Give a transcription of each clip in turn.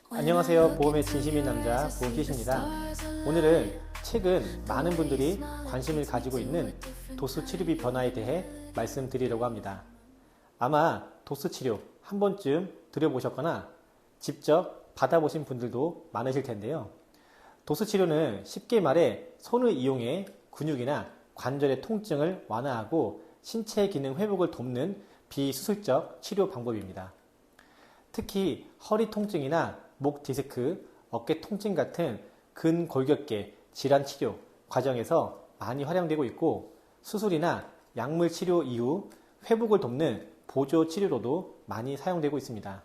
안녕하세요. 보험의 진심인 남자 보험키십니다. 오늘은 최근 많은 분들이 관심을 가지고 있는 도수 치료비 변화에 대해 말씀드리려고 합니다. 아마 도수 치료 한 번쯤 들여보셨거나 직접 받아보신 분들도 많으실 텐데요. 도수 치료는 쉽게 말해 손을 이용해 근육이나 관절의 통증을 완화하고 신체 기능 회복을 돕는 비수술적 치료 방법입니다. 특히 허리 통증이나 목 디스크, 어깨 통증 같은 근골격계 질환 치료 과정에서 많이 활용되고 있고 수술이나 약물 치료 이후 회복을 돕는 보조 치료로도 많이 사용되고 있습니다.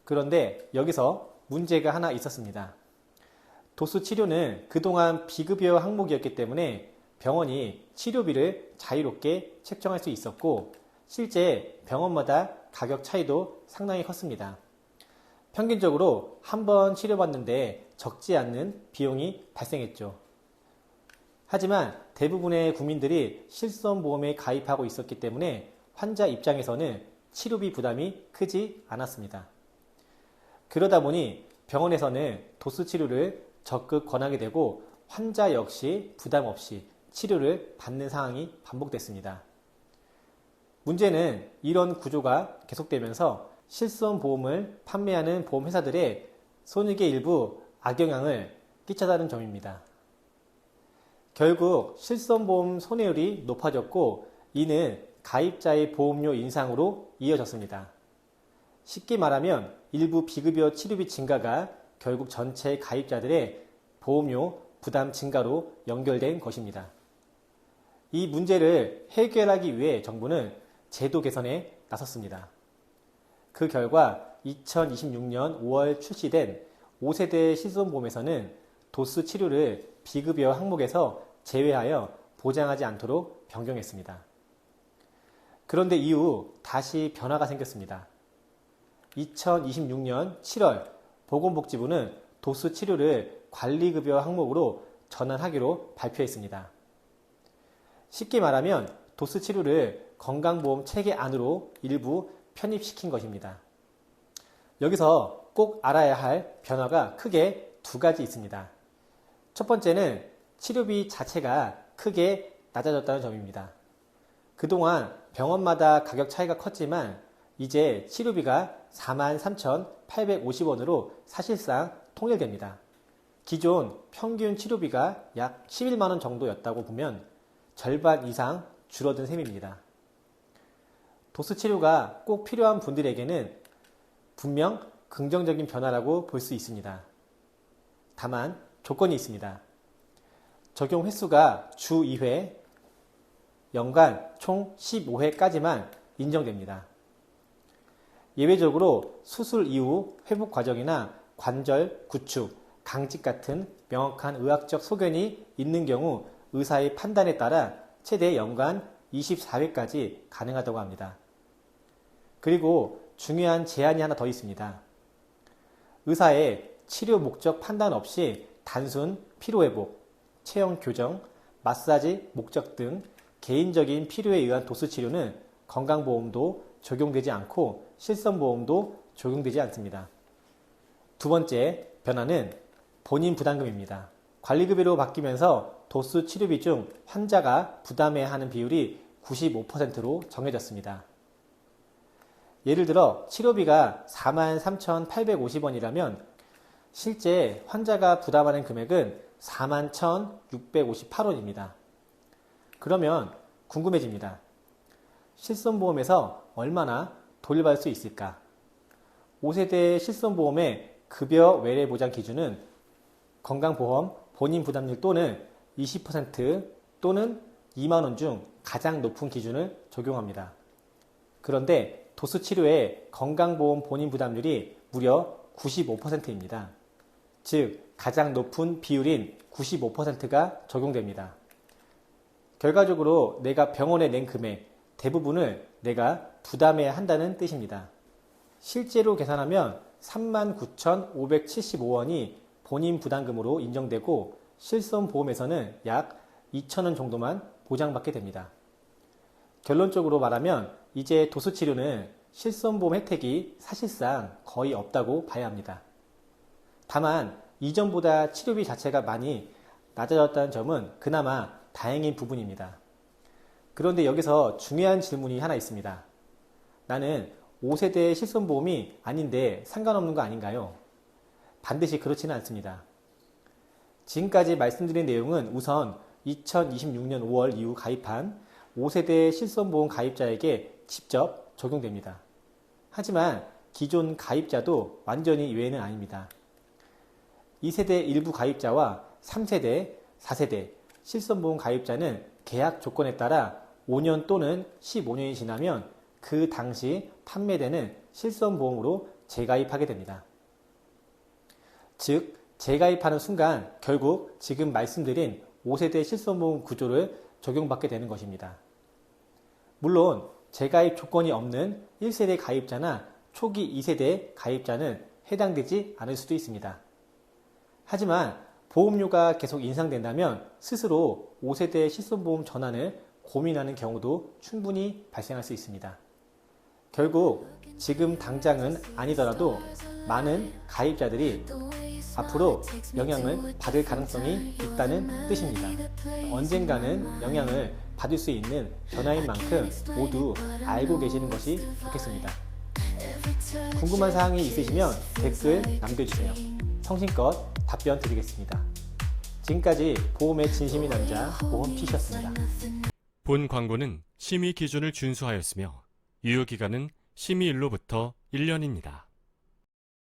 그런데 여기서 문제가 하나 있었습니다. 도수 치료는 그동안 비급여 항목이었기 때문에 병원이 치료비를 자유롭게 책정할 수 있었고 실제 병원마다 가격 차이도 상당히 컸습니다. 평균적으로 한 번 치료받는데 적지 않는 비용이 발생했죠. 하지만 대부분의 국민들이 실손보험에 가입하고 있었기 때문에 환자 입장에서는 치료비 부담이 크지 않았습니다. 그러다 보니 병원에서는 도수 치료를 적극 권하게 되고 환자 역시 부담 없이 치료를 받는 상황이 반복됐습니다. 문제는 이런 구조가 계속되면서 실손보험을 판매하는 보험회사들의 손익의 일부 악영향을 끼쳤다는 점입니다. 결국 실손보험 손해율이 높아졌고 이는 가입자의 보험료 인상으로 이어졌습니다. 쉽게 말하면 일부 비급여 치료비 증가가 결국 전체 가입자들의 보험료 부담 증가로 연결된 것입니다. 이 문제를 해결하기 위해 정부는 제도 개선에 나섰습니다. 그 결과 2026년 5월 출시된 5세대 실손보험에서는 도수 치료를 비급여 항목에서 제외하여 보장하지 않도록 변경했습니다. 그런데 이후 다시 변화가 생겼습니다. 2026년 7월 보건복지부는 도수 치료를 관리급여 항목으로 전환하기로 발표했습니다. 쉽게 말하면 도수 치료를 건강보험 체계 안으로 일부 편입시킨 것입니다. 여기서 꼭 알아야 할 변화가 크게 두 가지 있습니다. 첫 번째는 치료비 자체가 크게 낮아졌다는 점입니다. 그동안 병원마다 가격 차이가 컸지만 이제 치료비가 43,850원으로 사실상 통일됩니다. 기존 평균 치료비가 약 11만원 정도였다고 보면 절반 이상 줄어든 셈입니다. 도수 치료가 꼭 필요한 분들에게는 분명 긍정적인 변화라고 볼 수 있습니다. 다만 조건이 있습니다. 적용 횟수가 주 2회, 연간 총 15회까지만 인정됩니다. 예외적으로 수술 이후 회복 과정이나 관절 구축, 강직 같은 명확한 의학적 소견이 있는 경우 의사의 판단에 따라 최대 연간 24회까지 가능하다고 합니다. 그리고 중요한 제한이 하나 더 있습니다. 의사의 치료 목적 판단 없이 단순 피로회복, 체형 교정, 마사지 목적 등 개인적인 필요에 의한 도수 치료는 건강보험도 적용되지 않고 실손보험도 적용되지 않습니다. 두 번째 변화는 본인 부담금입니다. 관리급여로 바뀌면서 도수 치료비 중 환자가 부담해야 하는 비율이 95%로 정해졌습니다. 예를 들어 치료비가 43,850원이라면 실제 환자가 부담하는 금액은 41,658원입니다. 그러면 궁금해집니다. 실손보험에서 얼마나 돌려받을 수 있을까? 5세대 실손보험의 급여 외래 보장 기준은 건강보험 본인 부담률 또는 20% 또는 2만원 중 가장 높은 기준을 적용합니다. 그런데 도수치료의 건강보험 본인 부담률이 무려 95%입니다. 즉 가장 높은 비율인 95%가 적용됩니다. 결과적으로 내가 병원에 낸 금액 대부분을 내가 부담해야 한다는 뜻입니다. 실제로 계산하면 39,575원이 본인 부담금으로 인정되고 실손보험에서는 약 2,000원 정도만 보장받게 됩니다. 결론적으로 말하면 이제 도수치료는 실손보험 혜택이 사실상 거의 없다고 봐야 합니다. 다만 이전보다 치료비 자체가 많이 낮아졌다는 점은 그나마 다행인 부분입니다. 그런데 여기서 중요한 질문이 하나 있습니다. 나는 5세대 실손보험이 아닌데 상관없는 거 아닌가요? 반드시 그렇지는 않습니다. 지금까지 말씀드린 내용은 우선 2026년 5월 이후 가입한 5세대 실손보험 가입자에게 직접 적용됩니다. 하지만 기존 가입자도 완전히 예외는 아닙니다. 2세대 일부 가입자와 3세대, 4세대 실손보험 가입자는 계약 조건에 따라 5년 또는 15년이 지나면 그 당시 판매되는 실손보험으로 재가입하게 됩니다. 즉, 재가입하는 순간 결국 지금 말씀드린 5세대 실손보험 구조를 적용받게 되는 것입니다. 물론 재가입 조건이 없는 1세대 가입자나 초기 2세대 가입자는 해당되지 않을 수도 있습니다. 하지만 보험료가 계속 인상된다면 스스로 5세대 실손보험 전환을 고민하는 경우도 충분히 발생할 수 있습니다. 결국 지금 당장은 아니더라도 많은 가입자들이 앞으로 영향을 받을 가능성이 있다는 뜻입니다. 언젠가는 영향을 받을 수 있는 변화인 만큼 모두 알고 계시는 것이 좋겠습니다. 궁금한 사항이 있으시면 댓글 남겨주세요. 성심껏 답변 드리겠습니다. 지금까지 보험의 진심인 남자 보험피셨습니다. 본 광고는 심의 기준을 준수하였으며 유효기간은 심의일로부터 1년입니다.